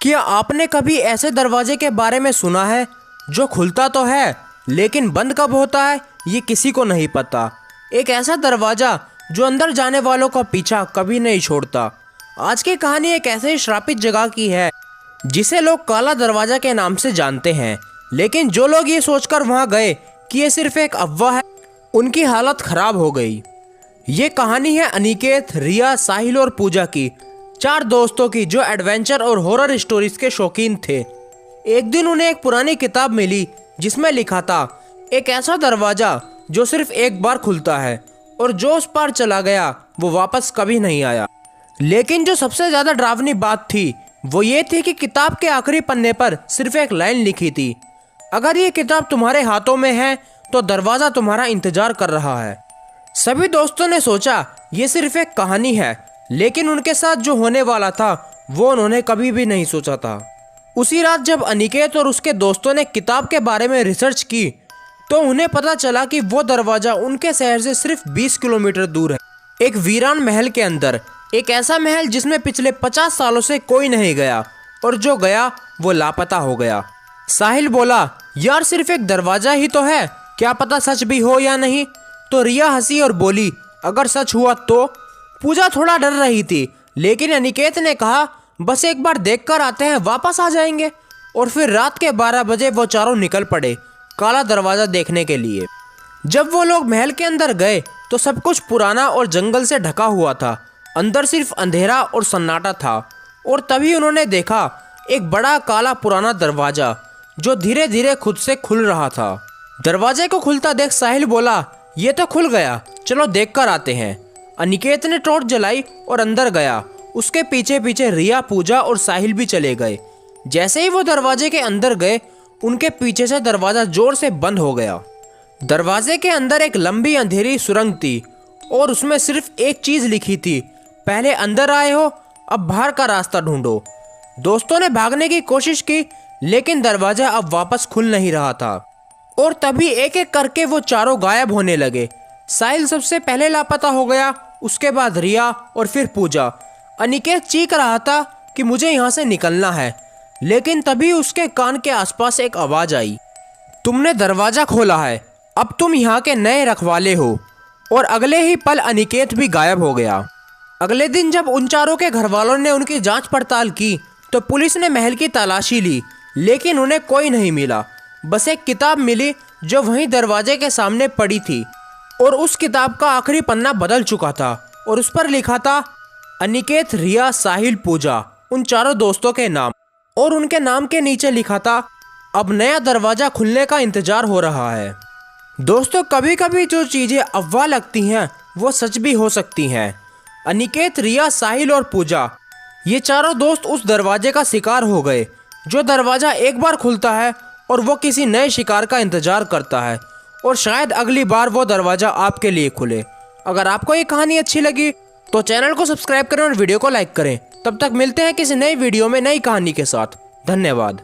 क्या आपने कभी ऐसे दरवाजे के बारे में सुना है जो खुलता तो है लेकिन बंद कब होता है ये किसी को नहीं पता। एक ऐसा दरवाजा जो अंदर जाने वालों का पीछा कभी नहीं छोड़ता। आज की कहानी एक ऐसे श्रापित जगह की है जिसे लोग काला दरवाजा के नाम से जानते हैं, लेकिन जो लोग ये सोचकर वहां गए कि ये सिर्फ एक अफवाह है, उनकी हालत खराब हो गई। ये कहानी है अनिकेत, रिया, साहिल और पूजा की, 4 दोस्तों की जो एडवेंचर और हॉरर स्टोरीज के शौकीन थे। एक दिन उन्हें एक पुरानी किताब मिली जिसमें लिखा था एक ऐसा दरवाजा जो सिर्फ एक बार खुलता है और जो उस पार चला गया वो वापस कभी नहीं आया। लेकिन जो सबसे ज्यादा डरावनी बात थी वो ये थी कि किताब के आखिरी पन्ने पर सिर्फ एक लाइन लिखी थी, अगर ये किताब तुम्हारे हाथों में है तो दरवाजा तुम्हारा इंतजार कर रहा है। सभी दोस्तों ने सोचा ये सिर्फ एक कहानी है, लेकिन उनके साथ जो होने वाला था वो उन्होंने कभी भी नहीं सोचा था। उसी रात जब अनिकेत और उसके दोस्तों ने किताब के बारे में रिसर्च की तो उन्हें पता चला कि वो दरवाजा उनके शहर से सिर्फ 20 किलोमीटर दूर है, एक वीरान महल के अंदर। एक ऐसा महल जिसमें पिछले 50 सालों से कोई नहीं गया और जो गया वो लापता हो गया। साहिल बोला, यार सिर्फ एक दरवाजा ही तो है, क्या पता सच भी हो या नहीं। तो रिया हंसी और बोली, अगर सच हुआ तो। पूजा थोड़ा डर रही थी, लेकिन अनिकेत ने कहा बस एक बार देखकर आते हैं, वापस आ जाएंगे। और फिर रात के 12 बजे वो चारों निकल पड़े काला दरवाजा देखने के लिए। जब वो लोग महल के अंदर गए तो सब कुछ पुराना और जंगल से ढका हुआ था, अंदर सिर्फ अंधेरा और सन्नाटा था। और तभी उन्होंने देखा एक बड़ा काला पुराना दरवाजा जो धीरे धीरे खुद से खुल रहा था। दरवाजे को खुलता देख साहिल बोला, ये तो खुल गया, चलो देख कर आते हैं। अनिकेत ने टॉर्च जलाई और अंदर गया। उसके पीछे पीछे रिया, पूजा और साहिल भी चले गए। जैसे ही वो दरवाजे के अंदर गए उनके पीछे से दरवाजा जोर से बंद हो गया। दरवाजे के अंदर एक लंबी अंधेरी सुरंग थी और उसमें सिर्फ एक चीज लिखी थी, पहले अंदर आए हो, अब बाहर का रास्ता ढूंढो। दोस्तों ने भागने की कोशिश की, लेकिन दरवाजा अब वापस खुल नहीं रहा था। और तभी एक एक करके वो चारों गायब होने लगे। साहिल सबसे पहले लापता हो गया, उसके बाद रिया और फिर पूजा। अनिकेत चीख रहा था कि मुझे यहाँ से निकलना है, लेकिन तभी उसके कान के आसपास एक आवाज आई, तुमने दरवाजा खोला है, अब तुम यहाँ के नए रखवाले हो। और अगले ही पल अनिकेत भी गायब हो गया। अगले दिन जब उन चारों के घर वालों ने उनकी जांच पड़ताल की तो पुलिस ने महल की तलाशी ली, लेकिन उन्हें कोई नहीं मिला। बस एक किताब मिली जो वहीं दरवाजे के सामने पड़ी थी और उस किताब का आखिरी पन्ना बदल चुका था और उस पर लिखा था अनिकेत, रिया, साहिल, पूजा, उन चारों दोस्तों के नाम। और उनके नाम के नीचे लिखा था अब नया दरवाजा खुलने का इंतजार हो रहा है। दोस्तों, कभी कभी जो चीजें अफवाह लगती हैं वो सच भी हो सकती हैं। अनिकेत, रिया, साहिल और पूजा, ये चारों दोस्त उस दरवाजे का शिकार हो गए जो दरवाजा एक बार खुलता है और वो किसी नए शिकार का इंतजार करता है, और शायद अगली बार वो दरवाजा आपके लिए खुले। अगर आपको ये कहानी अच्छी लगी तो चैनल को सब्सक्राइब करें और वीडियो को लाइक करें। तब तक मिलते हैं किसी नई वीडियो में नई कहानी के साथ। धन्यवाद।